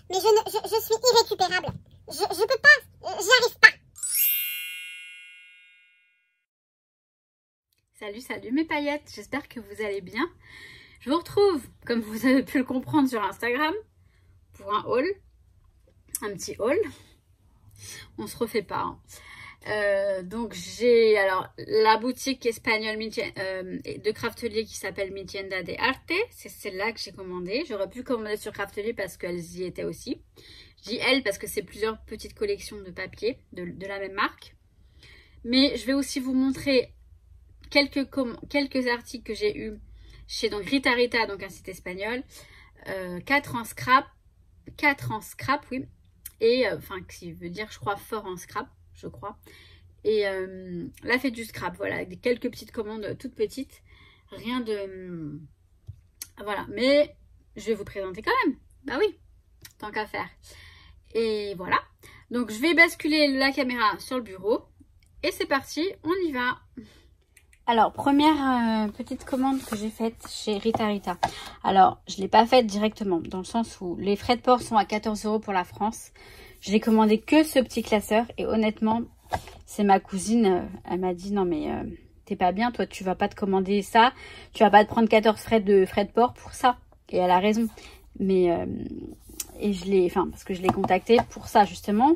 Mais je suis irrécupérable. Je peux pas, j'y arrive pas. Salut, salut mes paillettes, j'espère que vous allez bien. Je vous retrouve, comme vous avez pu le comprendre sur Instagram, pour un haul. Un petit haul. On se refait pas. Hein. Donc j'ai alors la boutique espagnole de Craftelier qui s'appelle Mi Tienda de Arte. C'est celle-là que j'ai commandée. J'aurais pu commander sur Craftelier parce qu'elles y étaient aussi. Je dis elles parce que c'est plusieurs petites collections de papier de la même marque. Mais je vais aussi vous montrer quelques articles que j'ai eu chez donc Rita Rita, donc un site espagnol. 4 en scrap, oui. Et enfin, qui veut dire, je crois, fort en scrap, je crois. Et là, fait du scrap, voilà, avec quelques petites commandes toutes petites. Rien de... Voilà, mais je vais vous présenter quand même. Bah oui, tant qu'à faire. Et voilà. Donc, je vais basculer la caméra sur le bureau. Et c'est parti, on y va. Alors, première petite commande que j'ai faite chez Rita Rita. Alors, je ne l'ai pas faite directement, dans le sens où les frais de port sont à 14 € pour la France. Je n'ai commandé que ce petit classeur. Et honnêtement, c'est ma cousine, elle m'a dit, non mais t'es pas bien, toi tu vas pas te commander ça. Tu vas pas te prendre 14 frais de port pour ça. Et elle a raison. Mais, et je l'ai, enfin, parce que je l'ai contacté pour ça justement.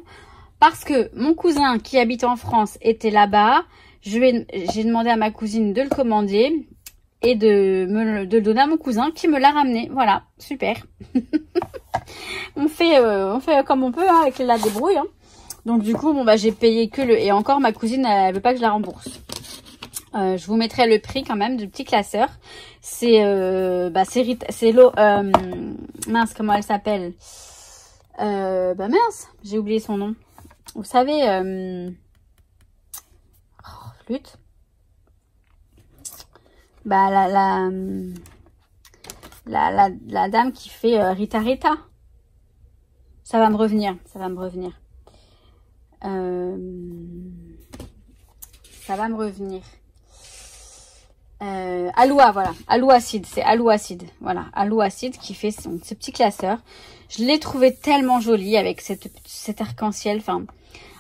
Parce que mon cousin qui habite en France était là-bas. J'ai demandé à ma cousine de le commander et de le donner à mon cousin qui me l'a ramené. Voilà, super. on fait comme on peut hein, avec la débrouille. Hein. Donc du coup, bon bah j'ai payé que le... Et encore, ma cousine, elle veut pas que je la rembourse. Je vous mettrai le prix quand même du petit classeur. C'est l'eau... mince, comment elle s'appelle mince, j'ai oublié son nom. Vous savez... Bah la dame qui fait Rita Rita. Ça va me revenir. Ça va me revenir. Aloua, voilà. Aloua Acide. C'est Aloua Acide. Voilà. Aloua Acide qui fait ce petit classeur. Je l'ai trouvé tellement joli avec cet arc-en-ciel. Enfin...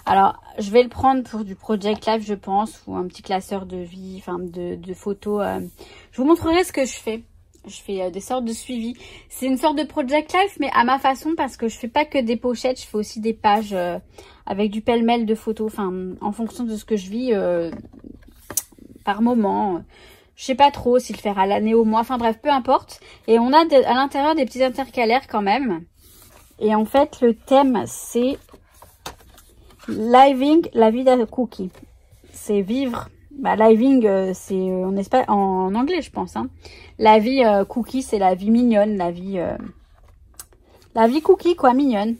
Alors, je vais le prendre pour du Project Life, je pense, ou un petit classeur de vie, enfin de photos. Je vous montrerai ce que je fais. Je fais des sortes de suivi. C'est une sorte de Project Life, mais à ma façon, parce que je fais pas que des pochettes, je fais aussi des pages avec du pêle-mêle de photos, enfin, en fonction de ce que je vis par moment. Je sais pas trop si le faire à l'année, au mois, enfin bref, peu importe. Et on a à l'intérieur des petits intercalaires quand même. Et en fait, le thème, c'est... Living la vida cookie. C'est vivre. Bah, living, c'est en anglais, je pense. Hein. La vie cookie, c'est la vie mignonne. La vie cookie, quoi, mignonne.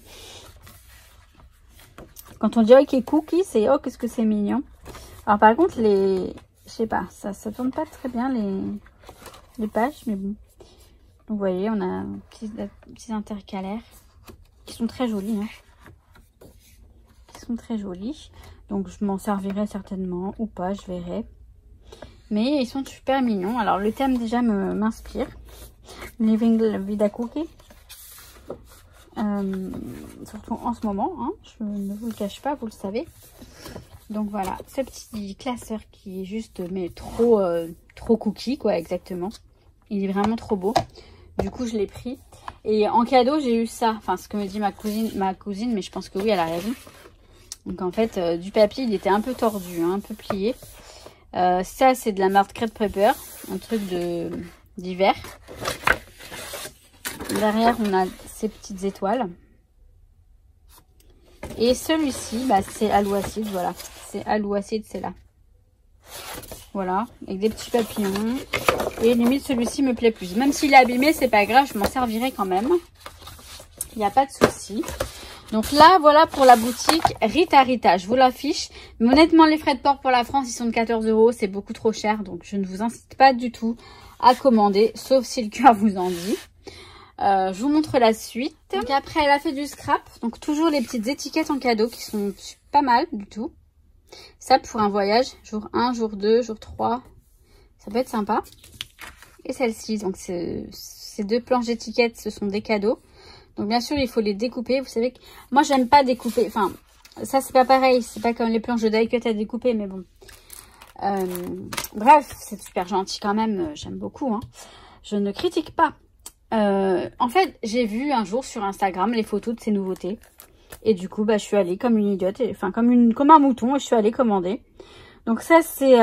Quand on dit ok cookie, c'est oh, qu'est-ce que c'est mignon. Alors, par contre, je sais pas, ça tourne pas très bien les pages, mais bon. Donc, vous voyez, on a petits intercalaires qui sont très jolis, hein. Sont très jolis, donc je m'en servirai certainement ou pas, je verrai, mais ils sont super mignons. Alors le thème déjà m'inspire, Living la vida cookie, surtout en ce moment, hein, je ne vous le cache pas, vous le savez. Donc voilà, ce petit classeur qui est juste mais trop cookie quoi, exactement. Il est vraiment trop beau, du coup je l'ai pris et en cadeau j'ai eu ça, enfin ce que me dit ma cousine, mais je pense que oui, elle a raison. Donc en fait, du papier, il était un peu tordu, hein, un peu plié. Ça, c'est de la marque Crêpe Prepper, un truc d'hiver. Derrière, on a ces petites étoiles. Et celui-ci, bah, c'est Aloua Acide, voilà. C'est Aloua Acide, c'est là. Voilà, avec des petits papillons. Et limite, celui-ci me plaît plus. Même s'il est abîmé, c'est pas grave, je m'en servirai quand même. Il n'y a pas de souci. Donc là, voilà pour la boutique Rita Rita. Je vous l'affiche. Mais honnêtement, les frais de port pour la France, ils sont de 14 €. C'est beaucoup trop cher. Donc, je ne vous incite pas du tout à commander. Sauf si le cœur vous en dit. Je vous montre la suite. Donc après, elle a fait du scrap. Donc toujours les petites étiquettes en cadeau qui sont pas mal du tout. Ça pour un voyage. Jour 1, jour 2, jour 3. Ça peut être sympa. Et celle-ci. Donc ces deux planches d'étiquettes, ce sont des cadeaux. Donc bien sûr, il faut les découper. Vous savez que moi, j'aime pas découper. Enfin, ça, c'est pas pareil. C'est pas comme les planches de die cut à découper, mais bon. Bref, c'est super gentil quand même. J'aime beaucoup. Hein. Je ne critique pas. En fait, j'ai vu un jour sur Instagram les photos de ces nouveautés. Et du coup, bah, je suis allée comme une idiote. Enfin, comme un mouton. Et je suis allée commander. Donc ça, c'est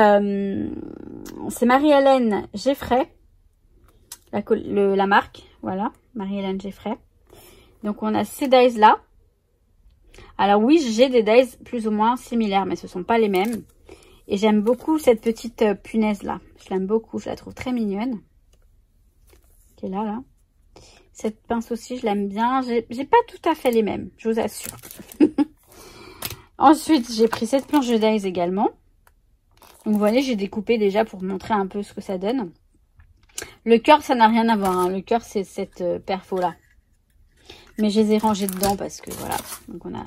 Marie-Hélène Geffray. La marque. Voilà. Marie-Hélène Geffray. Donc, on a ces dies là. Alors oui, j'ai des dies plus ou moins similaires, mais ce ne sont pas les mêmes. Et j'aime beaucoup cette petite punaise là. Je l'aime beaucoup, je la trouve très mignonne. Qui est là. Cette pince aussi, je l'aime bien. J'ai pas tout à fait les mêmes, je vous assure. Ensuite, j'ai pris cette planche de dies également. Donc vous voyez, j'ai découpé déjà pour montrer un peu ce que ça donne. Le cœur, ça n'a rien à voir. Hein. Le cœur, c'est cette perfo là. Mais je les ai rangés dedans parce que voilà. Donc on a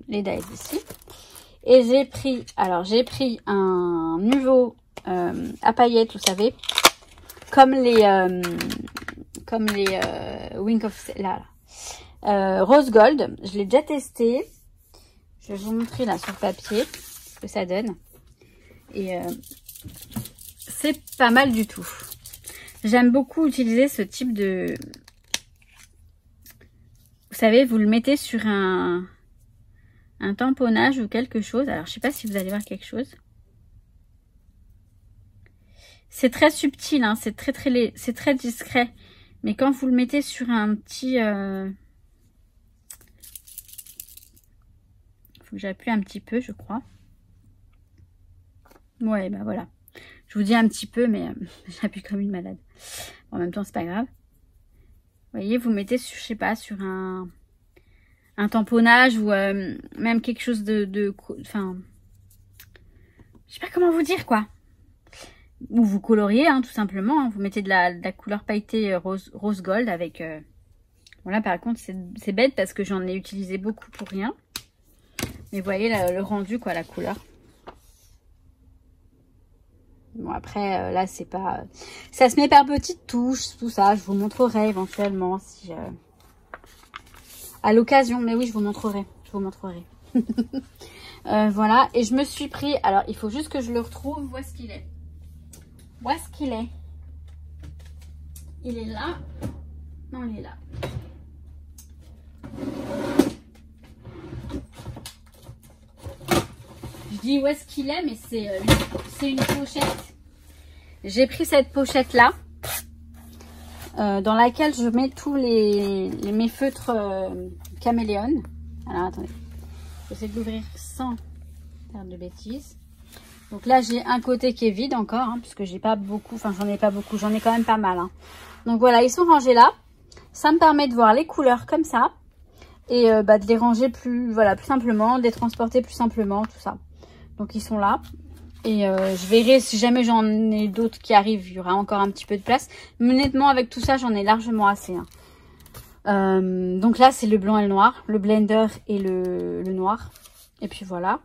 les dies ici. Et j'ai pris, un nouveau à paillettes, vous savez. Comme les Wink of... Rose Gold. Je l'ai déjà testé. Je vais vous montrer là sur papier ce que ça donne. Et c'est pas mal du tout. J'aime beaucoup utiliser ce type de... Vous savez, vous le mettez sur un tamponnage ou quelque chose. Alors, je sais pas si vous allez voir quelque chose. C'est très subtil, hein, c'est très discret. Mais quand vous le mettez sur un petit... faut que j'appuie un petit peu, je crois. Ouais, bah voilà. Je vous dis un petit peu, mais j'appuie comme une malade. En même temps, c'est pas grave. Vous voyez, vous mettez, je sais pas, sur un tamponnage ou même quelque chose enfin, je sais pas comment vous dire, quoi. Ou vous coloriez, hein, tout simplement. Hein. Vous mettez de la couleur pailletée rose gold avec... Voilà, par contre, c'est bête parce que j'en ai utilisé beaucoup pour rien. Mais vous voyez le rendu, quoi, la couleur. Bon, après, là, c'est pas... Ça se met par petites touches, tout ça. Je vous montrerai éventuellement si... à l'occasion. Mais oui, je vous montrerai. Voilà. Et je me suis pris... Alors, il faut juste que je le retrouve. Où est-ce qu'il est? Où est-ce qu'il est? Il est là. Non, il est là. Je dis où est-ce qu'il est, mais c'est une pochette. J'ai pris cette pochette-là, dans laquelle je mets tous mes feutres caméléon. Alors, attendez. J'essaie de l'ouvrir sans faire de bêtises. Donc là, j'ai un côté qui est vide encore, hein, puisque j'ai pas beaucoup, enfin, j'en ai pas beaucoup, j'en ai quand même pas mal. Hein. Donc voilà, ils sont rangés là. Ça me permet de voir les couleurs comme ça. Et de les ranger plus simplement, de les transporter plus simplement, tout ça. Donc ils sont là. Et je verrai si jamais j'en ai d'autres qui arrivent, il y aura encore un petit peu de place. Mais honnêtement, avec tout ça, j'en ai largement assez. Hein. Donc là, c'est le blanc et le noir, le blender et le noir. Et puis voilà.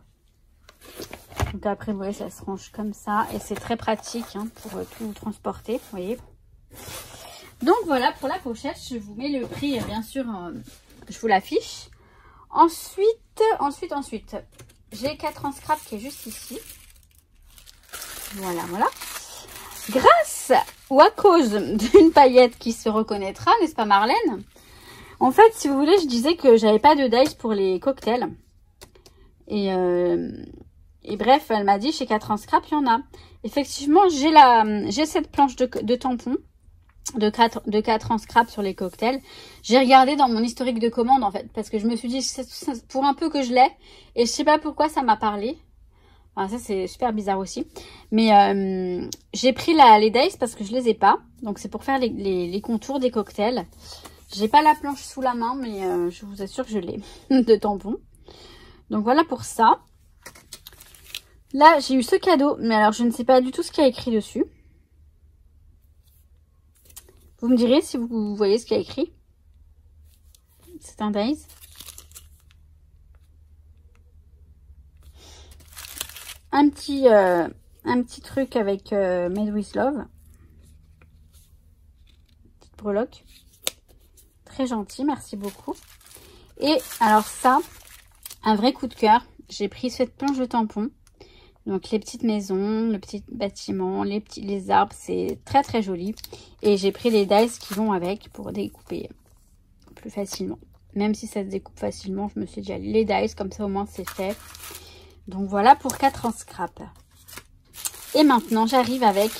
Donc après, vous voyez, ça se range comme ça. Et c'est très pratique, hein, pour tout transporter, vous voyez. Donc voilà pour la pochette. Je vous mets le prix, bien sûr, je vous l'affiche. Ensuite, j'ai 4 en scrap qui est juste ici. Voilà. Grâce ou à cause d'une paillette qui se reconnaîtra, n'est-ce pas Marlène? En fait, si vous voulez, je disais que j'avais pas de dice pour les cocktails. Et bref, elle m'a dit chez 4 en scrap, il y en a. Effectivement, j'ai cette planche de tampons de 4 en scrap sur les cocktails. J'ai regardé dans mon historique de commande, en fait, parce que je me suis dit, pour un peu que je l'ai, et je sais pas pourquoi ça m'a parlé. Enfin, ça, c'est super bizarre aussi. Mais j'ai pris les dice parce que je les ai pas. Donc, c'est pour faire les contours des cocktails. J'ai pas la planche sous la main, mais je vous assure que je l'ai de tampons. Donc, voilà pour ça. Là, j'ai eu ce cadeau, mais alors, je ne sais pas du tout ce qu'il y a écrit dessus. Vous me direz si vous voyez ce qu'il y a écrit. C'est un dice. Un petit truc avec Made with Love. Petite breloque. très gentil, merci beaucoup. Et alors ça, un vrai coup de cœur, j'ai pris cette planche de tampon. Donc les petites maisons, le petit bâtiment, les arbres, c'est très très joli. Et j'ai pris les dies qui vont avec pour découper plus facilement. Même si ça se découpe facilement, je me suis dit allez, les dies, comme ça au moins c'est fait. Donc voilà pour 4 en scrap. Et maintenant j'arrive avec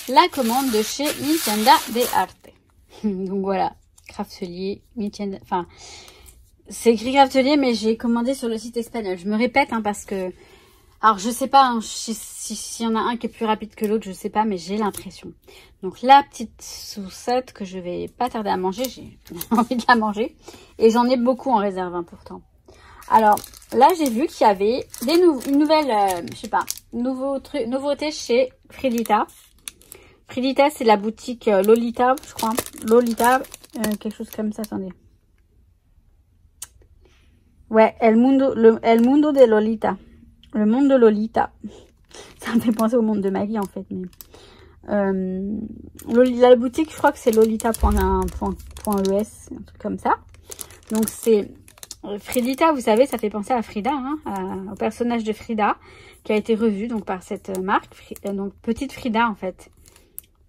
la commande de chez Nintendo de Arte. Donc voilà, Craftelier, Nintendo, enfin c'est écrit Craftelier mais j'ai commandé sur le site espagnol. Je me répète hein, parce que, alors je sais pas hein, s'il y en a un qui est plus rapide que l'autre, je sais pas, mais j'ai l'impression. Donc la petite saucette que je vais pas tarder à manger, j'ai envie de la manger. Et j'en ai beaucoup en réserve hein, pourtant. Alors là j'ai vu qu'il y avait une nouvelle, je sais pas, nouveauté chez Fridita. Fridita c'est la boutique Lolita, je crois. Lolita, quelque chose comme ça, attendez. Ouais, El Mundo de Lolita. Le monde de Lolita. Ça me fait penser au monde de Maggie en fait. Mais la boutique, je crois que c'est lolita.es, un truc comme ça. Donc c'est Fridita, vous savez, ça fait penser à Frida, hein, au personnage de Frida qui a été revu donc par cette marque. Donc petite Frida en fait.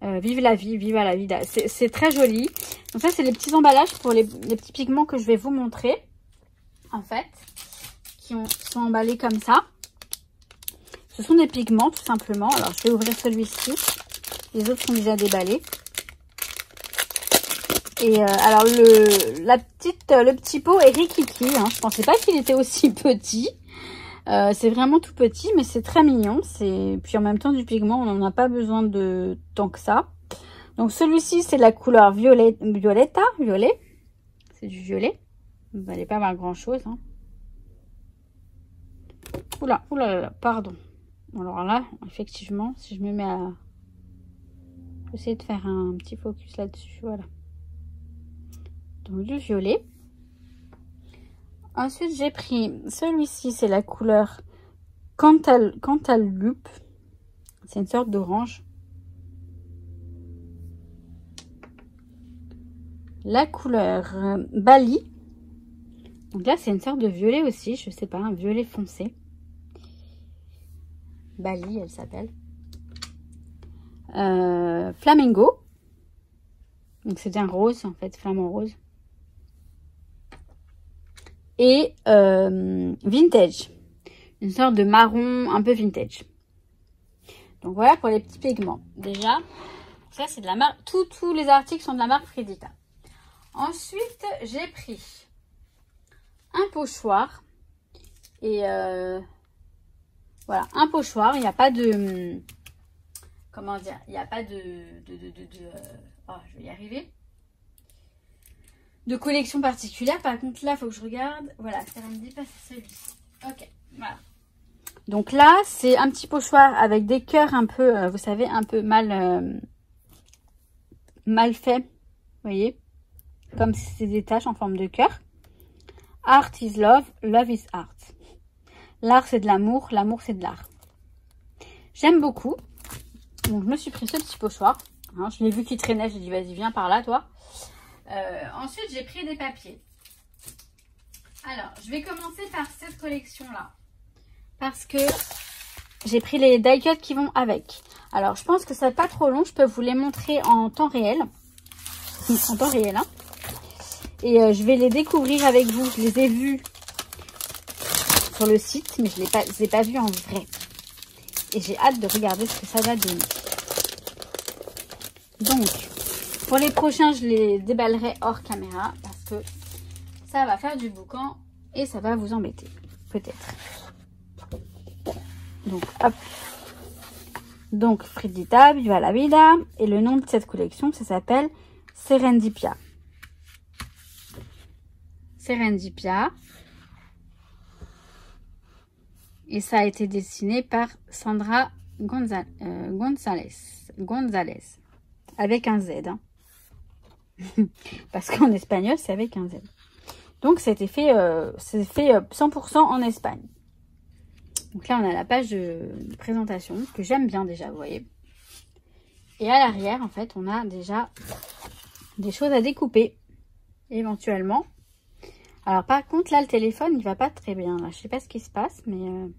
Vive la vie, vive à la vida. C'est très joli. Donc ça c'est les petits emballages pour les petits pigments que je vais vous montrer. En fait, qui sont emballés comme ça. Ce sont des pigments tout simplement. Alors je vais ouvrir celui-ci. Les autres sont déjà déballés. Et alors le petit pot est rikiki. Hein. Je pensais pas qu'il était aussi petit. C'est vraiment tout petit, mais c'est très mignon. Puis en même temps du pigment, on n'en a pas besoin de tant que ça. Donc celui-ci c'est la couleur violet. C'est du violet. Vous n'allez pas avoir grand chose. Hein. Oula, oula, pardon. Alors là, effectivement, si je me mets à... J'essaie de faire un petit focus là-dessus, voilà. Donc du violet. Ensuite, j'ai pris celui-ci, c'est la couleur Cantaloupe. C'est une sorte d'orange. La couleur Bali. Donc là, c'est une sorte de violet aussi, je sais pas, un violet foncé. Bali, elle s'appelle. Flamingo. Donc c'est un rose en fait, flamant rose. Et vintage. Une sorte de marron un peu vintage. Donc voilà pour les petits pigments. Déjà, ça c'est de la marque. Tous les articles sont de la marque Fridita. Ensuite, j'ai pris un pochoir. Et voilà, un pochoir. Il n'y a pas de... Comment dire? Il n'y a pas oh, je vais y arriver. De collection particulière. Par contre, là, il faut que je regarde. Voilà, ça me dit pas, c'est celui-ci. Ok, voilà. Donc là, c'est un petit pochoir avec des cœurs un peu, vous savez, un peu mal fait. Vous voyez? Comme si c'était des taches en forme de cœur. Art is love, love is art. L'art, c'est de l'amour, l'amour, c'est de l'art. J'aime beaucoup. Donc, je me suis pris ce petit pochoir. Hein, je l'ai vu qu'il traînait, j'ai dit, vas-y, viens par là, toi. Ensuite, j'ai pris des papiers. Alors, je vais commencer par cette collection-là. Parce que j'ai pris les die cuts qui vont avec. Alors, je pense que ça n'est pas trop long. Je peux vous les montrer en temps réel. En temps réel, hein. Et je vais les découvrir avec vous. Je les ai vus sur le site, mais je ne les ai pas vus en vrai. Et j'ai hâte de regarder ce que ça va donner. Donc, pour les prochains, je les déballerai hors caméra parce que ça va faire du boucan et ça va vous embêter. Peut-être. Donc, hop. Donc, Fridita, Viva la Vida. Et le nom de cette collection, ça s'appelle Serendipia. Serendipia. Et ça a été dessiné par Sandra González. Avec un Z. Hein. Parce qu'en espagnol, c'est avec un Z. Donc, c'était fait, 100% en Espagne. Donc là, on a la page de présentation que j'aime bien déjà, vous voyez. Et à l'arrière, en fait, on a déjà des choses à découper. éventuellement. Alors par contre là le téléphone il va pas très bien là. Je sais pas ce qui se passe mais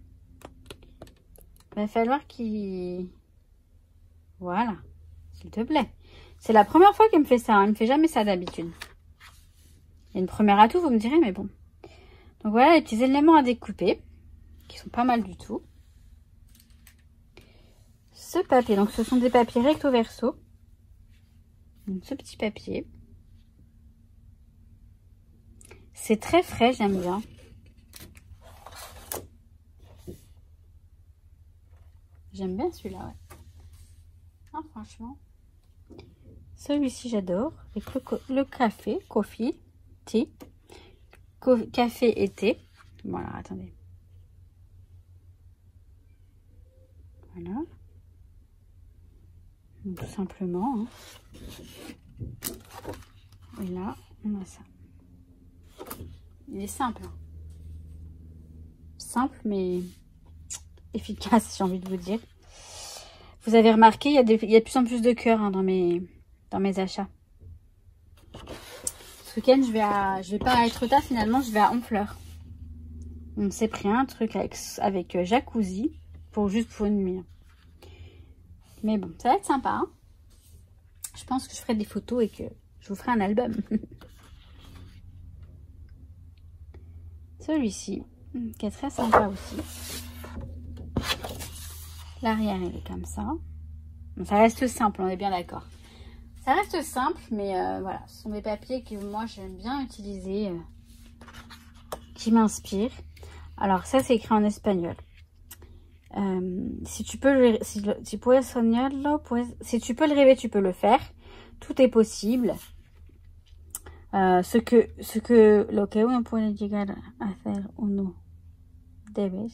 va falloir qu'il... Voilà, s'il te plaît. C'est la première fois qu'il me fait ça, hein. Il me fait jamais ça d'habitude. Il y a une première atout, vous me direz, mais bon. Donc voilà les petits éléments à découper qui sont pas mal du tout. Ce papier, donc ce sont des papiers recto verso. Donc, ce petit papier. C'est très frais, j'aime bien. J'aime bien celui-là, ouais. Ah, franchement. Celui-ci, j'adore. Avec le café, coffee, tea. Café et thé. Voilà, attendez. Voilà. Donc, tout simplement. Hein. Et là, on a ça. Il est simple. Hein. Simple, mais efficace, j'ai envie de vous dire. Vous avez remarqué, il y a de plus en plus de cœurs hein, dans mes achats. Ce week-end, je vais pas à Etretat, finalement, je vais à Honfleur. On s'est pris un truc avec jacuzzi juste pour une nuit. Mais bon, ça va être sympa. Hein, je pense que je ferai des photos et que je vous ferai un album. Celui-ci, qui est très sympa aussi. L'arrière, il est comme ça. Bon, ça reste simple, on est bien d'accord. Ça reste simple, mais voilà. Ce sont des papiers que moi, j'aime bien utiliser, qui m'inspirent. Alors, ça, c'est écrit en espagnol. Si tu peux le rêver, tu peux le faire. Tout est possible. Ce que lo que uno puede llegar a hacer uno debes.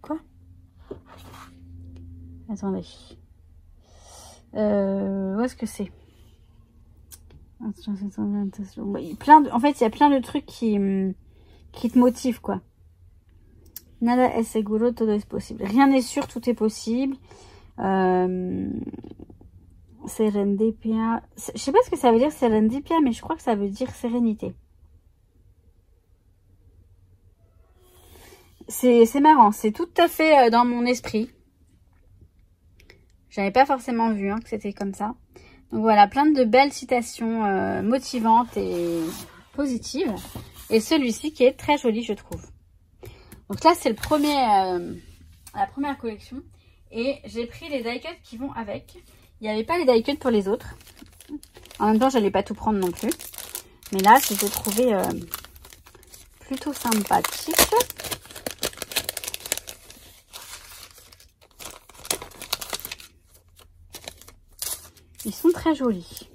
Quoi? Attendez. Où est-ce que c'est? En fait, il y a plein de trucs qui te motivent, quoi. Nada es seguro, todo es posible. Rien n'est sûr, tout est possible. Serendipia. Je sais pas ce que ça veut dire, serendipia, mais je crois que ça veut dire sérénité. C'est marrant, c'est tout à fait dans mon esprit. J'avais pas forcément vu hein, que c'était comme ça. Donc voilà, plein de belles citations motivantes et positives. Et celui-ci qui est très joli, je trouve. Donc là, c'est la première collection. Et j'ai pris les die cuts qui vont avec. Il n'y avait pas les die cuts pour les autres. En même temps, je n'allais pas tout prendre non plus. Mais là, je les ai trouvés plutôt sympathiques. Ils sont très jolis.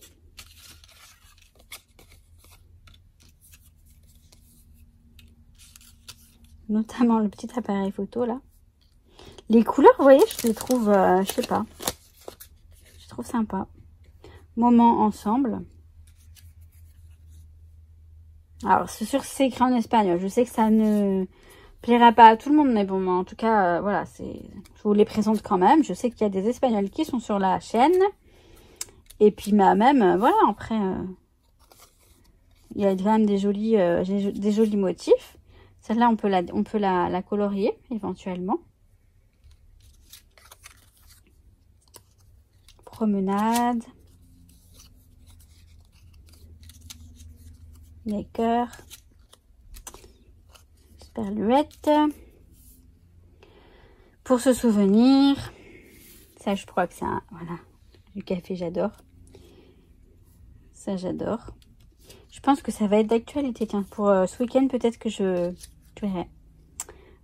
Notamment le petit appareil photo là. Les couleurs, vous voyez, je les trouve, je sais pas. Je trouve sympa. Moment ensemble. Alors, c'est sûr que c'est écrit en espagnol. Je sais que ça ne plaira pas à tout le monde, mais bon, en tout cas, voilà, je vous les présente quand même. Je sais qu'il y a des Espagnols qui sont sur la chaîne. Et puis, même, voilà, après, il y a quand même des jolis motifs. Celle-là, on peut la colorier, éventuellement. Promenade. Les cœurs. Sperluette. Pour se souvenir. Ça, je crois que c'est voilà. Du café, j'adore. Ça, j'adore. Je pense que ça va être d'actualité. Tiens, pour ce week-end, peut-être que je verrai.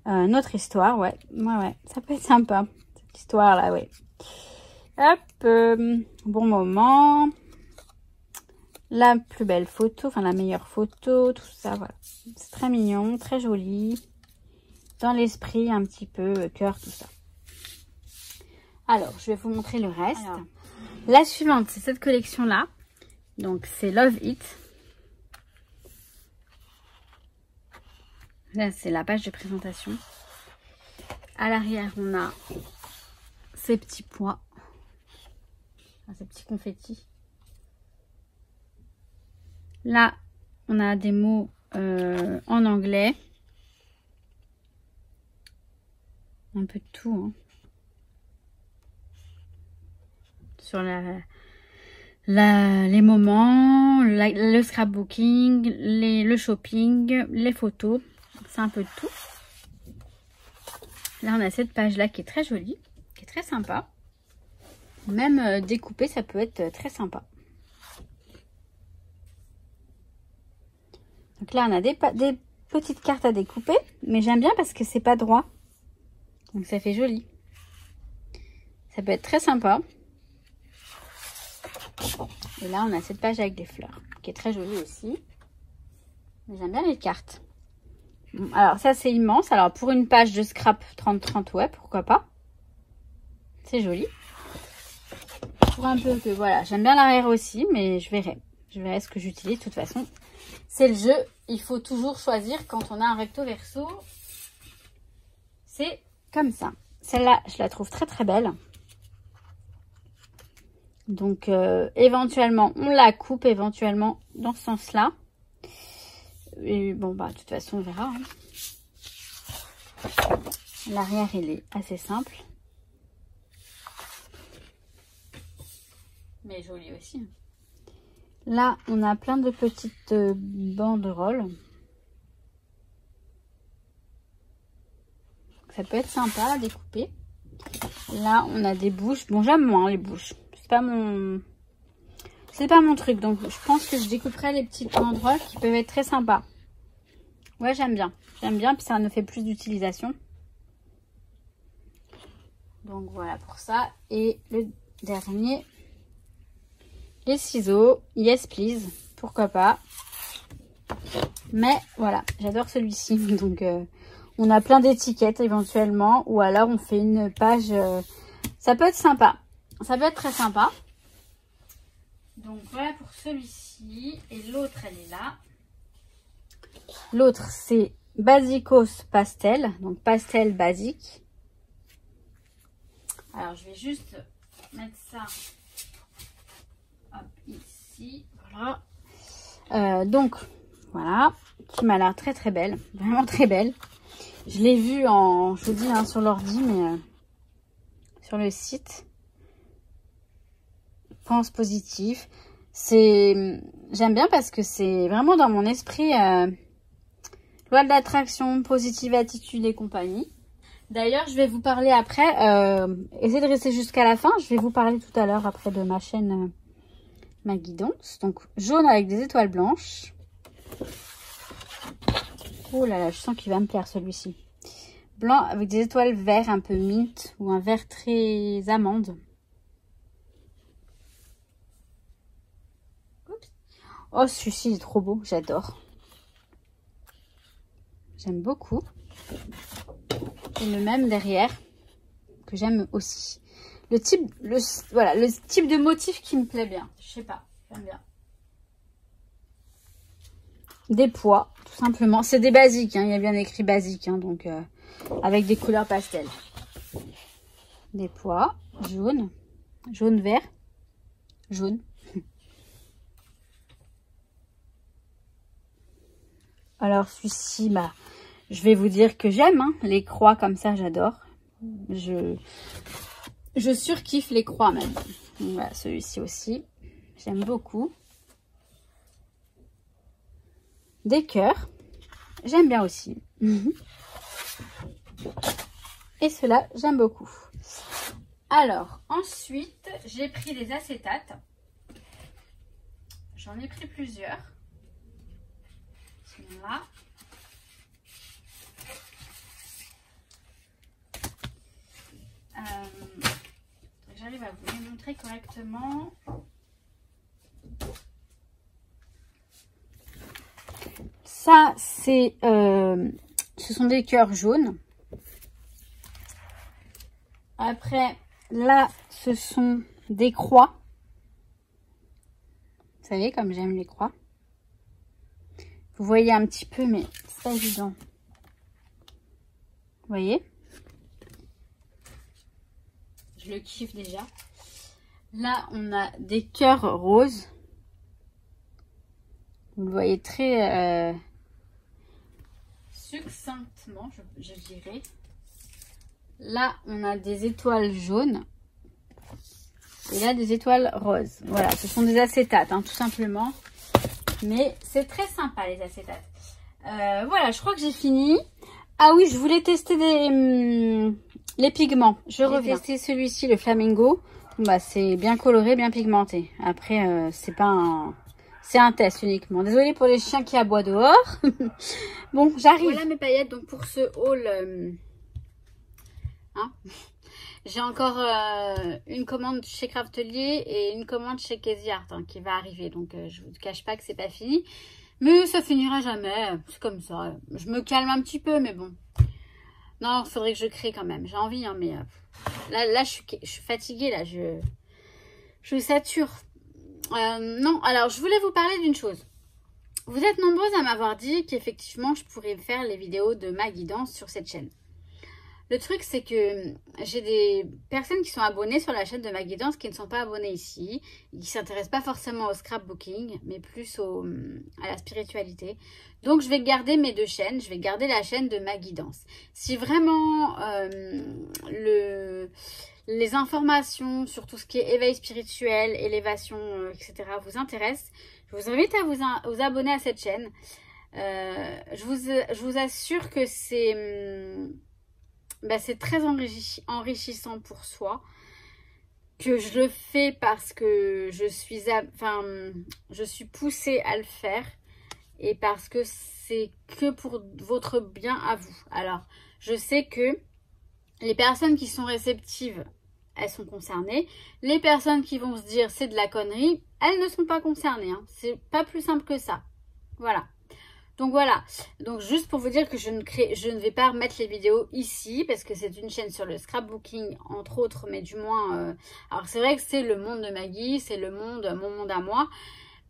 Notre histoire, ouais. Ouais. Ça peut être sympa. Cette histoire-là, ouais. Hop. Bon moment. La plus belle photo, enfin la meilleure photo, tout ça, voilà. C'est très mignon, très joli. Dans l'esprit, un petit peu, cœur, tout ça. Alors, je vais vous montrer le reste. Alors, la suivante, c'est cette collection-là. Donc, c'est Love It. Là, c'est la page de présentation. À l'arrière, on a ces petits pois. Enfin, ces petits confettis. Là, on a des mots en anglais. Un peu de tout. Hein. Sur les moments, le scrapbooking, le shopping, les photos. C'est un peu de tout. Là, on a cette page-là qui est très jolie, qui est très sympa. Même découpée, ça peut être très sympa. Donc là, on a des petites cartes à découper, mais j'aime bien parce que c'est pas droit. Donc ça fait joli. Ça peut être très sympa. Et là, on a cette page avec des fleurs, qui est très jolie aussi. Mais j'aime bien les cartes. Bon, alors ça, c'est immense. Alors pour une page de scrap 30-30, ouais, pourquoi pas. C'est joli. Pour un peu que, voilà, j'aime bien l'arrière aussi, mais je verrai. Je verrai ce que j'utilise. De toute façon, c'est le jeu. Il faut toujours choisir quand on a un recto verso. C'est comme ça. Celle-là, je la trouve très très belle. Donc, éventuellement, on la coupe éventuellement dans ce sens-là. Et bon, bah, de toute façon, on verra. Hein. L'arrière, il est assez simple. Mais joli aussi. Là, on a plein de petites banderoles. Ça peut être sympa à découper. Là, on a des bouches. Bon, j'aime moins les bouches. C'est pas mon truc. Donc, je pense que je découperai les petites banderoles qui peuvent être très sympas. Ouais, j'aime bien. J'aime bien. Puis ça nous fait plus d'utilisation. Donc, voilà pour ça. Et le dernier, les ciseaux. Yes, please. Pourquoi pas. Mais voilà, j'adore celui-ci. Donc, on a plein d'étiquettes éventuellement. Ou alors, on fait une page. Ça peut être sympa. Ça peut être très sympa. Donc, voilà pour celui-ci. Et l'autre, elle est là. L'autre, c'est Basicos Pastel. Donc, pastel basique. Alors, je vais juste mettre ça hop, ici. Voilà. Donc, voilà. Qui m'a l'air très très belle. Vraiment très belle. Je l'ai vue en, je vous dis, hein, sur l'ordi, mais sur le site. Pense positif. J'aime bien parce que c'est vraiment dans mon esprit loi de l'attraction, positive attitude et compagnie. D'ailleurs, je vais vous parler après. Essayez de rester jusqu'à la fin. Je vais vous parler tout à l'heure après de ma chaîne, ma guidance. Donc, jaune avec des étoiles blanches. Oh là là, je sens qu'il va me plaire celui-ci. Blanc avec des étoiles verts un peu mint ou un vert très amande. Oh, celui-ci est trop beau, j'adore. J'aime beaucoup. Et le même derrière, que j'aime aussi. Voilà, le type de motif qui me plaît bien. Je sais pas, j'aime bien. Des pois, tout simplement. C'est des basiques, hein, il y a bien écrit basique, hein, donc avec des couleurs pastel. Des pois, jaune, jaune-vert, jaune. Alors celui-ci, bah, je vais vous dire que j'aime, hein, les croix comme ça, j'adore. Je surkiffe les croix même. Donc, voilà, celui-ci aussi, j'aime beaucoup. Des cœurs, j'aime bien aussi. Et cela, j'aime beaucoup. Alors, ensuite, j'ai pris des acétates. J'en ai pris plusieurs. Là. J'arrive à vous les montrer correctement. Ça, c'est, ce sont des cœurs jaunes. Après, là, ce sont des croix. Vous savez, comme j'aime les croix. Vous voyez un petit peu, mais c'est pas évident. Vous voyez? Je le kiffe déjà. Là, on a des cœurs roses. Vous Vous le voyez très succinctement, je dirais. Là, on a des étoiles jaunes. Et là, des étoiles roses. Voilà, ce sont des acétates, hein, tout simplement. Mais c'est très sympa, les acétates. Voilà, je crois que j'ai fini. Ah oui, je voulais tester les pigments. Je reviens. J'ai testé celui-ci, le flamingo. Bah, c'est bien coloré, bien pigmenté. Après, c'est pas un... C'est un test uniquement. Désolée pour les chiens qui aboient dehors. Bon, j'arrive. Voilà mes paillettes. Donc pour ce haul... Hein, j'ai encore une commande chez Craftelier et une commande chez Casey Art qui va arriver. Donc je vous cache pas que c'est pas fini. Mais ça finira jamais. C'est comme ça. Je me calme un petit peu, mais bon. Non, il faudrait que je crée quand même. J'ai envie, hein, mais là je suis fatiguée. Là, je sature. Non, alors je voulais vous parler d'une chose. Vous êtes nombreuses à m'avoir dit qu'effectivement je pourrais faire les vidéos de Maggie Danse sur cette chaîne. Le truc, c'est que j'ai des personnes qui sont abonnées sur la chaîne de Maggie Danse qui ne sont pas abonnées ici, qui ne s'intéressent pas forcément au scrapbooking, mais plus à la spiritualité. Donc, je vais garder mes deux chaînes. Je vais garder la chaîne de Maggie Danse. Si vraiment les informations sur tout ce qui est éveil spirituel, élévation, etc. vous intéressent, je vous invite à vous abonner à cette chaîne. Je vous assure que c'est très enrichissant pour soi, que je le fais parce que je suis poussée à le faire et parce que c'est que pour votre bien à vous. Alors, je sais que les personnes qui sont réceptives, elles sont concernées. Les personnes qui vont se dire c'est de la connerie, elles ne sont pas concernées, hein. C'est pas plus simple que ça. Voilà. Donc voilà, donc juste pour vous dire que je ne vais pas remettre les vidéos ici parce que c'est une chaîne sur le scrapbooking entre autres, mais du moins, alors c'est vrai que c'est le monde de Maggie, c'est mon monde à moi,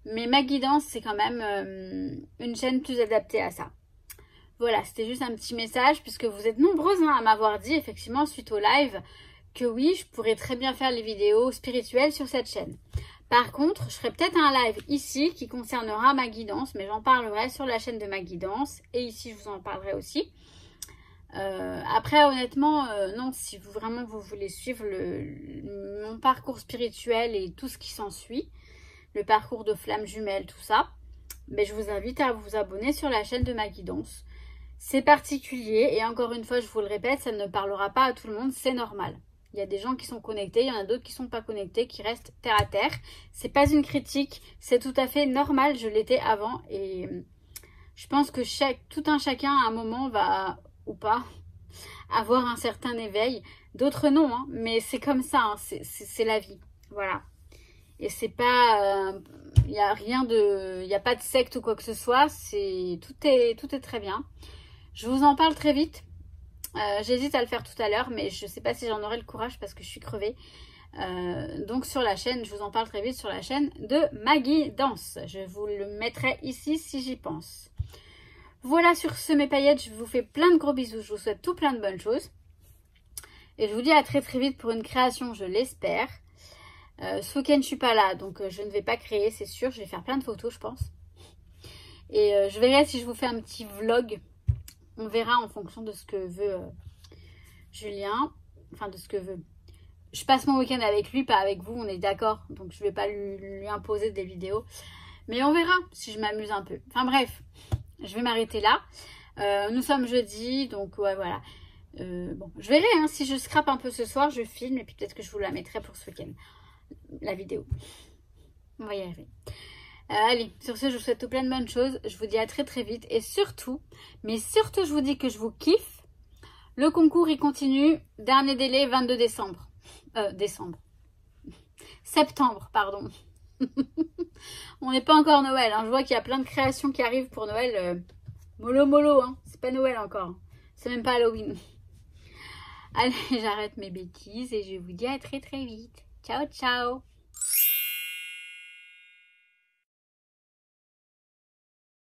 mais Maggie Danse c'est quand même une chaîne plus adaptée à ça. Voilà, c'était juste un petit message puisque vous êtes nombreuses à m'avoir dit effectivement suite au live que oui, je pourrais très bien faire les vidéos spirituelles sur cette chaîne. Par contre, je ferai peut-être un live ici qui concernera Maggie Danse, mais j'en parlerai sur la chaîne de Maggie Danse. Et ici, je vous en parlerai aussi. Après, honnêtement, non, si vraiment vous voulez suivre mon parcours spirituel et tout ce qui s'ensuit, le parcours de flamme jumelle, tout ça, mais je vous invite à vous abonner sur la chaîne de Maggie Danse. C'est particulier et encore une fois, je vous le répète, ça ne parlera pas à tout le monde, c'est normal. Il y a des gens qui sont connectés, il y en a d'autres qui ne sont pas connectés, qui restent terre à terre. C'est pas une critique, c'est tout à fait normal, je l'étais avant. Et je pense que tout un chacun à un moment va, ou pas, avoir un certain éveil. D'autres non, hein, mais c'est comme ça, hein, c'est la vie. Voilà. Et c'est pas... il n'y a rien de... Il n'y a pas de secte ou quoi que ce soit, tout est très bien. Je vous en parle très vite. J'hésite à le faire tout à l'heure, mais je ne sais pas si j'en aurai le courage parce que je suis crevée. Donc sur la chaîne, je vous en parle très vite sur la chaîne de Maggie Danse. Je vous le mettrai ici si j'y pense. Voilà, sur ce mes paillettes, je vous fais plein de gros bisous. Je vous souhaite tout plein de bonnes choses. Et je vous dis à très très vite pour une création, je l'espère. Ce week-end, je suis pas là, donc je ne vais pas créer, c'est sûr. Je vais faire plein de photos, je pense. Et je verrai si je vous fais un petit vlog. On verra en fonction de ce que veut Julien. Enfin, de ce que veut. Je passe mon week-end avec lui, pas avec vous, on est d'accord. Donc, je ne vais pas lui imposer des vidéos. Mais on verra si je m'amuse un peu. Enfin, bref, je vais m'arrêter là. Nous sommes jeudi, donc ouais, voilà. Bon, je verrai, hein, si je scrape un peu ce soir, je filme. Et puis peut-être que je vous la mettrai pour ce week-end. La vidéo. On va y arriver. Allez, sur ce, je vous souhaite tout plein de bonnes choses. Je vous dis à très très vite. Et surtout, mais surtout, je vous dis que je vous kiffe. Le concours, il continue. Dernier délai, 22 décembre. Septembre, pardon. On n'est pas encore Noël. Hein. Je vois qu'il y a plein de créations qui arrivent pour Noël. Mollo mollo, hein. C'est pas Noël encore. C'est même pas Halloween. Allez, j'arrête mes bêtises et je vous dis à très très vite. Ciao, ciao.